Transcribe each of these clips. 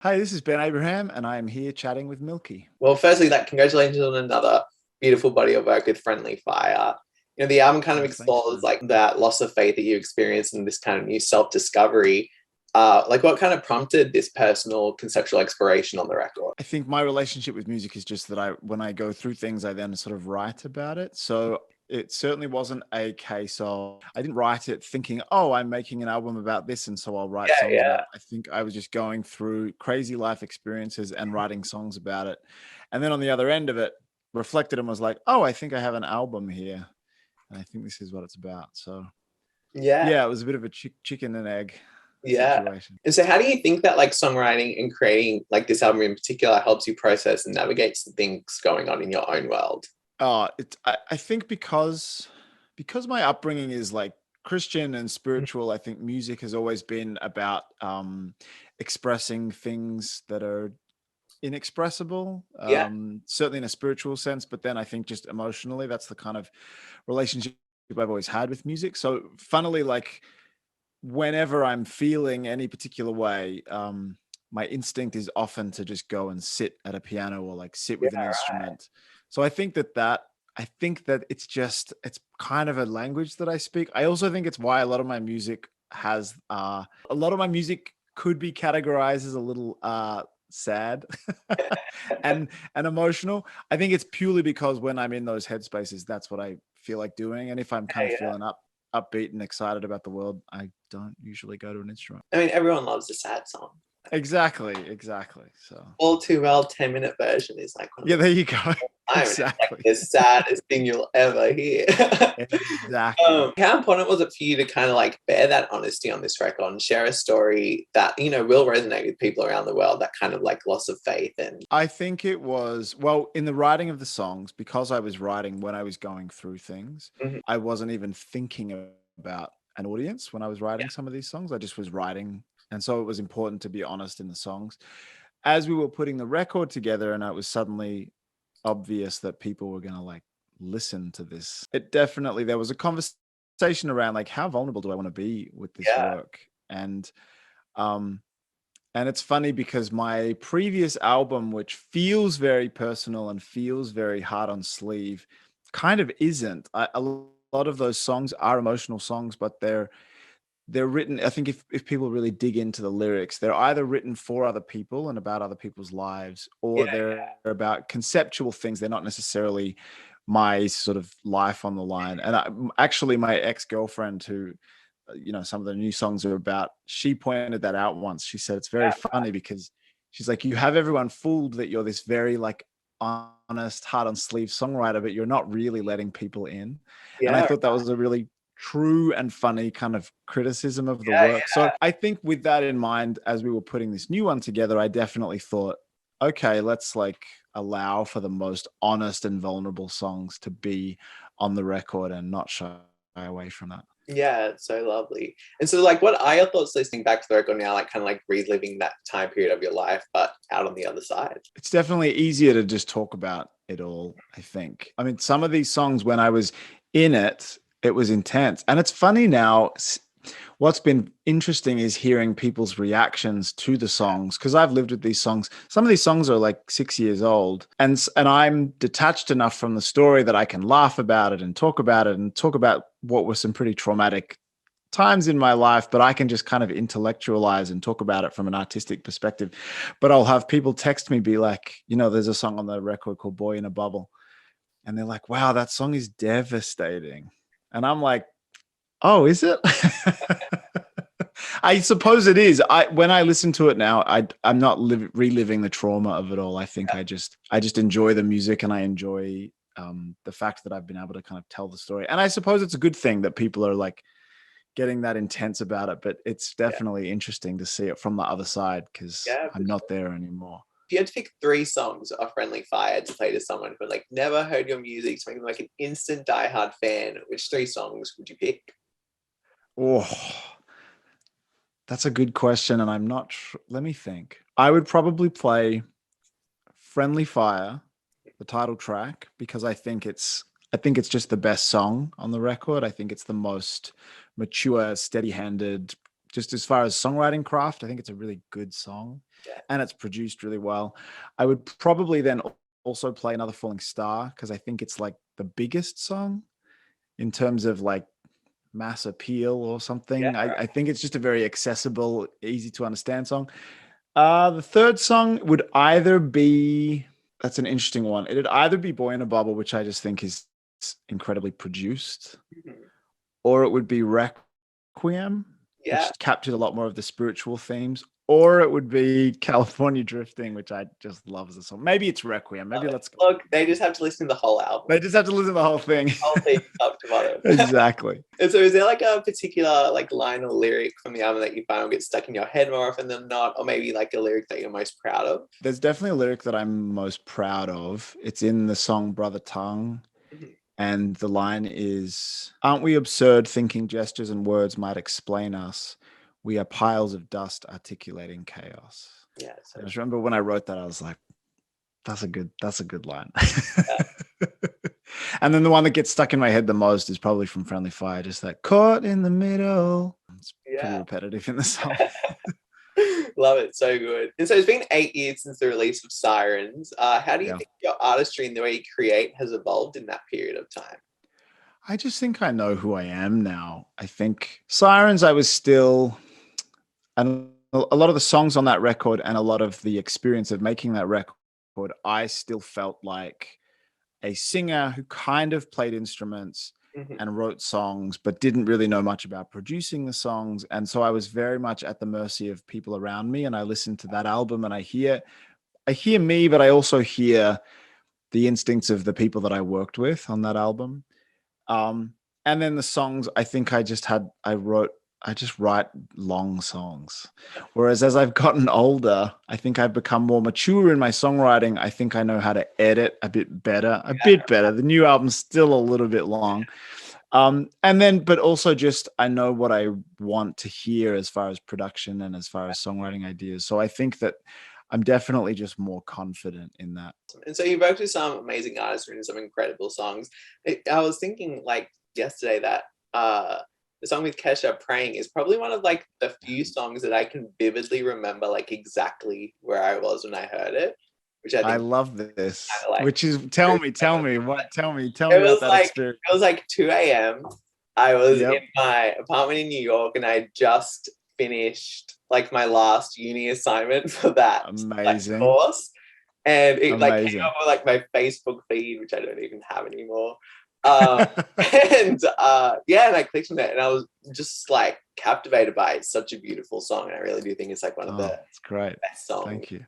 Hi, this is Ben Abraham, and I am here chatting with Milky. Well, firstly, congratulations on another beautiful body of work with Friendly Fire. The album kind of Thanks, explores man. like that loss of faith that you experience in this kind of new self-discovery. What kind of prompted this personal conceptual exploration on the record? I think my relationship with music is just that when I go through things, I then sort of write about it. So it certainly wasn't a case of, I didn't write it thinking, oh, I'm making an album about this, and so I'll write Yeah, songs about yeah. it. I think I was just going through crazy life experiences and writing songs about it. And then on the other end of it, reflected and was like, oh, I think I have an album here. And I think this is what it's about. So Yeah, yeah, it was a bit of a chicken and egg yeah. situation. And so how do you think that like songwriting and creating like this album in particular helps you process and navigate the things going on in your own world? I think because my upbringing is like Christian and spiritual, I think music has always been about expressing things that are inexpressible, Yeah, certainly in a spiritual sense, but then I think just emotionally, that's the kind of relationship I've always had with music. So funnily, like whenever I'm feeling any particular way, my instinct is often to just go and sit at a piano or like sit yeah, with an right. instrument. So I think that it's kind of a language that I speak. I also think it's why a lot of my music has a lot of my music could be categorized as a little sad and emotional. I think it's purely because when I'm in those headspaces, that's what I feel like doing. And if I'm kind of Yeah, yeah. feeling upbeat and excited about the world, I don't usually go to an instrument. I mean, everyone loves a sad song. Exactly. So All Too Well 10-minute version is like one of yeah, the there you go. time, and it's like Exactly. the saddest thing you'll ever hear. Exactly. How important was it for you to kind of like bear that honesty on this record and share a story that will resonate with people around the world? That kind of like loss of faith and I think it was, well, in the writing of the songs, because I was writing when I was going through things, Mhm. I wasn't even thinking about an audience when I was Yeah, writing some of these songs. I just was writing. And so it was important to be honest in the songs. As we were putting the record together, and it was suddenly obvious that people were going to like listen to this, it definitely, there was a conversation around like, how vulnerable do I want to be with this yeah, work? Um, and it's funny because my previous album, which feels very personal and feels very hard on sleeve, kind of isn't. A lot of those songs are emotional songs, but they're written. I think if people really dig into the lyrics, they're either written for other people and about other people's lives, or yeah, they're about conceptual things. They're not necessarily my sort of life on the line. And actually, my ex-girlfriend, who some of the new songs are about, she pointed that out once. She said it's very funny because she's like, you have everyone fooled that you're this very like honest, heart on sleeve songwriter, but you're not really letting people in. And I yeah, thought that was a really true and funny kind of criticism of the yeah, work. So I think with that in mind, as we were putting this new one together, I definitely thought, okay, let's like allow for the most honest and vulnerable songs to be on the record and not shy away from that. yeah. It's so lovely. And so, like, what are your thoughts listening back to the record now? Like, kind of like reliving that time period of your life, but out on the other side. It's definitely easier to just talk about it all, I think. I mean, some of these songs, when I was in it, it was intense. And it's funny now. What's been interesting is hearing people's reactions to the songs, because I've lived with these songs. Some of these songs are like 6 years old, and I'm detached enough from the story that I can laugh about it and talk about what were some pretty traumatic times in my life, but I can just kind of intellectualize and talk about it from an artistic perspective. But I'll have people text me, be like, there's a song on the record called Boy in a Bubble. And they're like, wow, that song is devastating. And I'm like, oh, is it? I suppose it is. When I listen to it now, I'm not reliving the trauma of it all. I think I just enjoy the music, and I enjoy the fact that I've been able to kind of tell the story. And I suppose it's a good thing that people are like getting that intense about it, but it's Yeah, definitely interesting to see it from the other side because yeah. I'm not there anymore. If you had to pick three songs of Friendly Fire to play to someone who like never heard your music, to make them like an instant diehard fan, which three songs would you pick? Oh, that's a good question, and I'm not. Let me think. I would probably play "Friendly Fire," the title track, because I think it's just the best song on the record. I think it's the most mature, steady-handed, just as far as songwriting craft, I think it's a really good song, Yeah. and it's produced really well. I would probably then also play Another Falling Star, because I think it's like the biggest song in terms of like mass appeal or Yeah. something. I think it's just a very accessible, easy to understand song. The third song would either be, that's an interesting one. It'd either be Boy in a Bubble, which I just think is incredibly produced, Mhm. or it would be Requiem, Yeah. which captured a lot more of the spiritual themes, or it would be California Drifting, which I just love as a song. Maybe it's Requiem. Maybe let's go. Look, they just have to listen to the whole album. They just have to listen to the whole thing. Whole thing top to bottom. Exactly. And so is there like a particular like line or lyric from the album that you find will get stuck in your head more often than not, or maybe like a lyric that you're most proud of? There's definitely a lyric that I'm most proud of. It's in the song Brother Tongue. Mhm. And the line is, aren't we absurd thinking gestures and words might explain us? We are piles of dust articulating chaos. Yeah. So I just remember when I wrote that, I was like, that's a good line. And then the one that gets stuck in my head the most is probably from Friendly Fire, just that caught in the middle. It's pretty repetitive in the song. love it. So good. And so it's been 8 years since the release of Sirens. How do you Yeah. think your artistry and the way you create has evolved in that period of time? I just think I know who I am now. I think Sirens, I was still, and a lot of the songs on that record and a lot of the experience of making that record, I still felt like a singer who kind of played instruments Mhm. and wrote songs, but didn't really know much about producing the songs. And so I was very much at the mercy of people around me. And I listened to that album and I hear me, but I also hear the instincts of the people that I worked with on that album. And then the songs, I think I just write long songs. Whereas as I've gotten older, I think I've become more mature in my songwriting. I think I know how to edit a bit better. The new album's still a little bit long. But also just, I know what I want to hear as far as production and as far as songwriting ideas. So I think that I'm definitely just more confident in that. And so you've worked with some amazing artists written some incredible songs. I was thinking like yesterday that the song with Kesha, Praying, is probably one of like the few songs that I can vividly remember like exactly where I was when I heard it, which I I think love this. kind of like Which is, tell me about that experience. it was like 2 a.m. I was Yep. in my apartment in New York and I just finished like my last uni assignment for that Amazing. course. And it like came Amazing. up with like my Facebook feed, which I don't even have anymore. And and I clicked on it and I was just like captivated by it. It's such a beautiful song. And I really do think it's like one of the It's great. best songs. Thank you.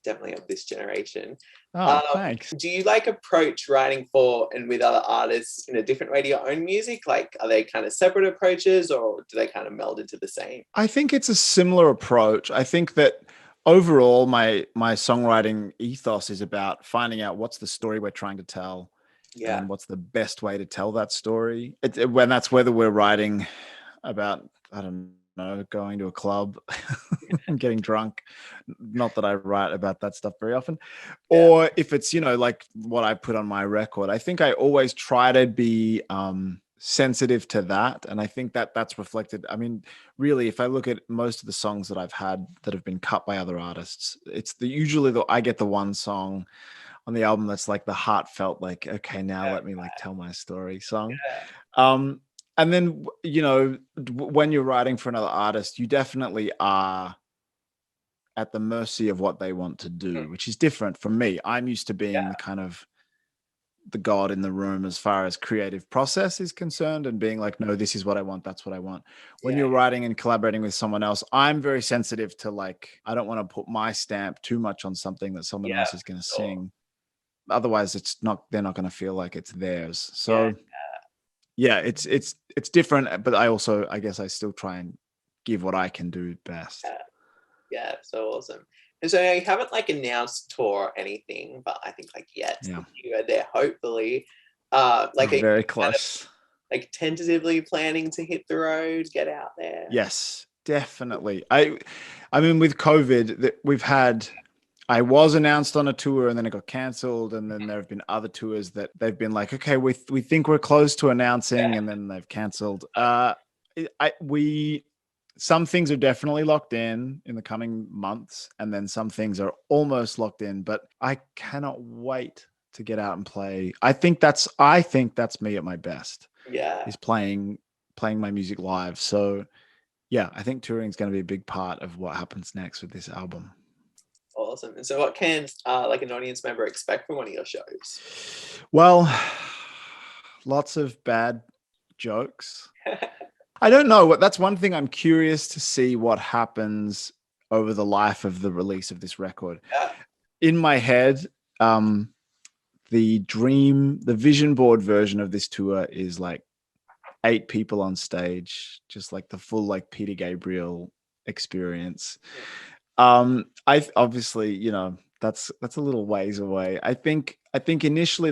Definitely of this generation. Thanks. Do you like approach writing for and with other artists in a different way to your own music? Like, are they kind of separate approaches or do they kind of meld into the same? I think it's a similar approach. I think that overall, my songwriting ethos is about finding out what's the story we're trying to tell, Yeah. and what's the best way to tell that story. When that's whether we're writing about, I don't know, going to a club and getting drunk. Not that I write about that stuff very often. Or if it's, like what I put on my record. I think I always try to be sensitive to that. And I think that that's reflected. I mean, really, if I look at most of the songs that I've had that have been cut by other artists, it's I get the one song on the album that's like the heartfelt, like, okay, now let me like tell my story song. And then, when you're writing for another artist, you definitely are at the mercy of what they want to do, which is different from me. I'm used to being the kind of the god in the room as far as creative process is concerned, and being like, no, this is what I want. That's what I want. When you're writing and collaborating with someone else, I'm very sensitive to like, I don't want to put my stamp too much on something that someone else is going to sing. Otherwise they're not going to feel like it's theirs. So it's different, but I guess I still try and give what I can do best. Yeah, so awesome. And so you haven't like announced tour or anything, but I think like you are there hopefully. Like We're very close. Kind of, like tentatively planning to hit the road, get out there. Yes, definitely. I mean, with COVID, I was announced on a tour and then it got cancelled, and then there have been other tours that they've been like, okay, we think we're close to announcing, and then they've cancelled. some things are definitely locked in the coming months, and then some things are almost locked in, but I cannot wait to get out and play. I think that's me at my best, Yeah. is playing my music live. So yeah, I think touring is going to be a big part of what happens next with this album. Awesome. And so what can like an audience member expect from one of your shows? Well, lots of bad jokes. I don't know what, that's one thing I'm curious to see what happens over the life of the release of this record. Yeah. In my head, the vision board version of this tour is like 8 people on stage, just like the full like Peter Gabriel experience. I obviously, you know, that's a little ways away. I think initially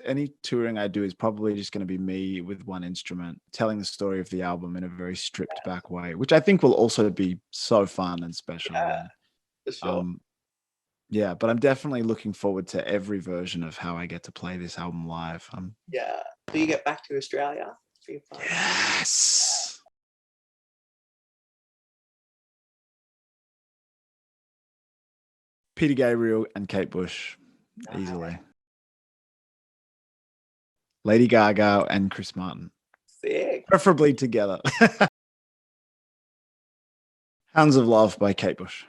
any touring I do is probably just going to be me with one instrument telling the story of the album in a very stripped back way, which I think will also be so fun and special. Yeah, for sure. Yeah, but I'm definitely looking forward to every version of how I get to play this album live. Yeah. Do you get back to Australia for your fun? Yes. Peter Gabriel and Kate Bush, easily. Lady Gaga and Chris Martin, Sick. preferably together. Hounds of Love by Kate Bush.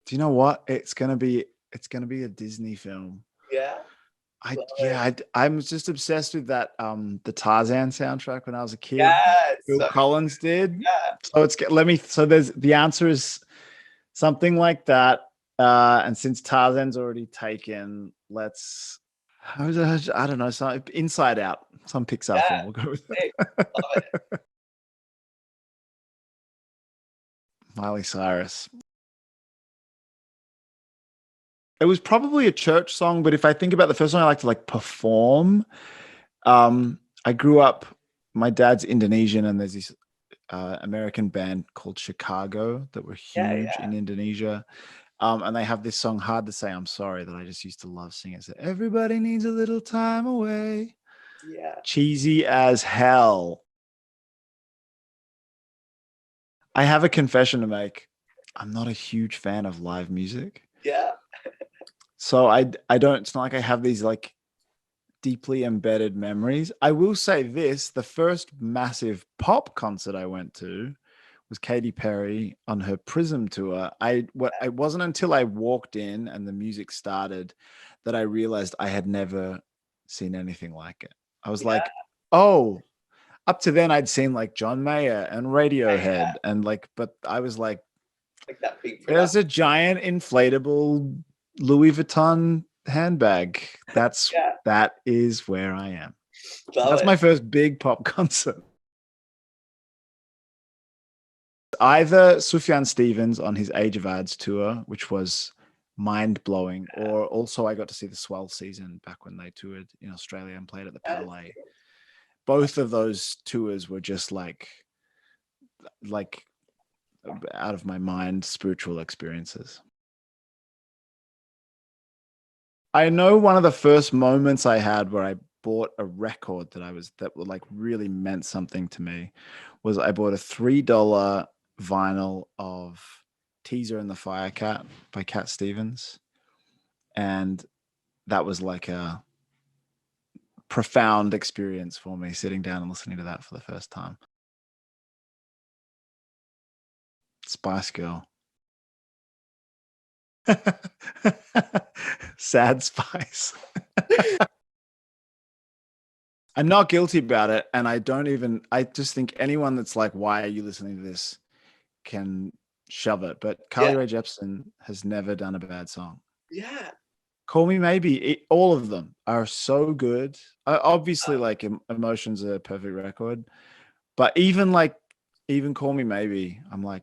Do you know what? It's gonna be a Disney film. Yeah. I'm just obsessed with that. The Tarzan soundtrack when I was a kid. Yeah. Phil So, Collins did. yeah. So there's the answer is something like that. And since Tarzan's already taken, I don't know, so Inside Out, some Pixar film. We'll go with Sick. Love it. Miley Cyrus. It was probably a church song, but if I think about the first song I like to like perform, I grew up, my dad's Indonesian, and there's this American band called Chicago that were huge in Indonesia. And they have this song, Hard to Say I'm Sorry, that I just used to love singing. So everybody needs a little time away. Yeah. Cheesy as hell. I have a confession to make. I'm not a huge fan of live music. Yeah. So I don't, it's not like I have these like deeply embedded memories. I will say this, the first massive pop concert I went to was Katy Perry on her Prism tour. It wasn't until I walked in and the music started that I realized I had never seen anything like it. I was like, oh, up to then I'd seen like John Mayer and Radiohead and like, but I was like that big production. There's a giant inflatable Louis Vuitton handbag. That is where I am. That's my first big pop concert. Either Sufjan Stevens on his Age of Ads tour, which was mind-blowing, or also I got to see the Swell season back when they toured in Australia and played at the Palais. Both of those tours were just like out of my mind spiritual experiences. I know one of the first moments I had where I bought a record that like really meant something to me was I bought a $3 vinyl of Teaser and the Firecat by Cat Stevens. And that was like a profound experience for me, sitting down and listening to that for the first time. Spice Girl. Sad Spice. I'm not guilty about it. And I just think anyone that's like, why are you listening to this, can shove it. But Carly Rae Jepsen has never done a bad song. Yeah. Call Me Maybe, all of them are so good. Obviously, like Emotions are a perfect record. But even Call Me Maybe, I'm like,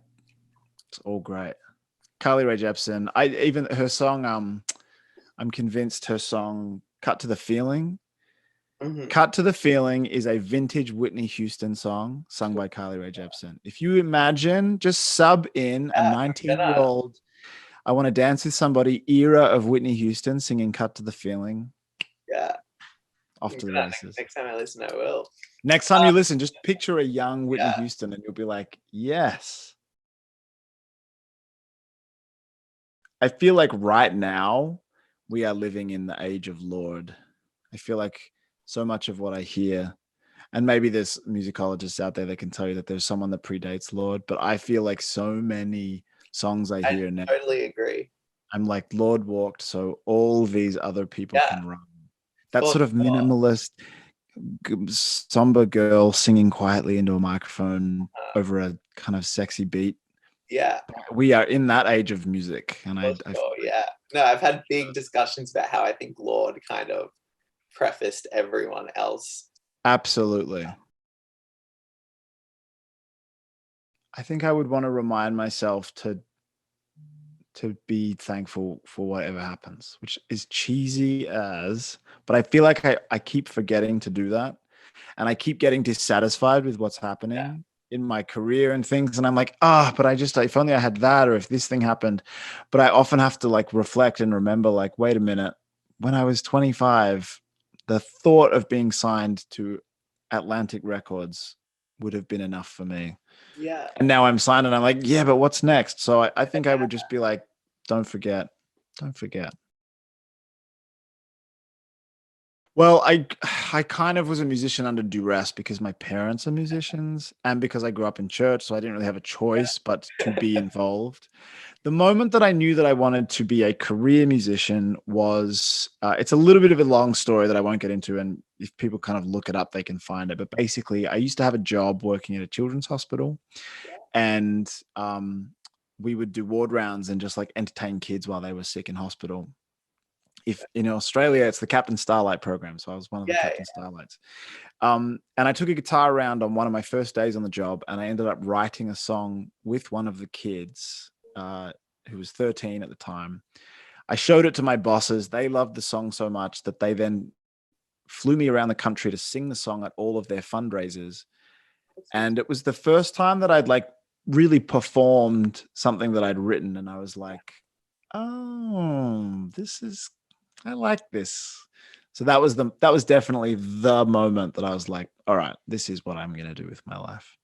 it's all great. Carly Rae Jepsen, even her song, I'm convinced her song Cut to the Feeling. Mm-hmm. Cut to the Feeling is a vintage Whitney Houston song sung by Carly Rae Jepsen. If you imagine, just sub in a 19-year-old, I Want to Dance with Somebody era of Whitney Houston singing Cut to the Feeling. Yeah. off I'm to the gonna, races. next time I listen, I will. Next time you listen, just picture a young Whitney Yeah. Houston and you'll be like, yes. I feel like right now we are living in the age of Lord. I feel like so much of what I hear, and maybe there's musicologists out there that can tell you that there's someone that predates Lord, but I feel like so many songs I I hear now, totally agree. I'm like, Lord walked so all these other people Yeah, can run. That for sort of sure. minimalist somber girl singing quietly into a microphone over a kind of sexy beat. Yeah, We are in that age of music, and for I sure. Yeah. No, I've had big discussions about how I think Lord kind of prefaced everyone else. absolutely. I think I would want to remind myself to be thankful for whatever happens, which is cheesy as, but I feel like I keep forgetting to do that. And I keep getting dissatisfied with what's Yeah. happening in my career and things. And I'm like, but I just, if only I had that, or if this thing happened. But I often have to like reflect and remember, like, wait a minute, when I was 25, the thought of being signed to Atlantic Records would have been enough for me. Yeah. And now I'm signed and I'm like, yeah, but what's next? So I think I would just be like, don't forget, don't forget. Well, I kind of was a musician under duress because my parents are musicians and because I grew up in church, so I didn't really have a choice but to be involved. The moment that I knew that I wanted to be a career musician was it's a little bit of a long story that I won't get into, and if people kind of look it up, they can find it. But basically, I used to have a job working at a children's hospital, and we would do ward rounds and just like entertain kids while they were sick in hospital. If in Australia, it's the Captain Starlight program. So I was one of the Yeah. Captain Starlights. And I took a guitar around on one of my first days on the job, and I ended up writing a song with one of the kids who was 13 at the time. I showed it to my bosses. They loved the song so much that they then flew me around the country to sing the song at all of their fundraisers. And it was the first time that I'd like really performed something that I'd written. And I was like, oh, I like this. So that was definitely the moment that I was like, all right, this is what I'm going to do with my life.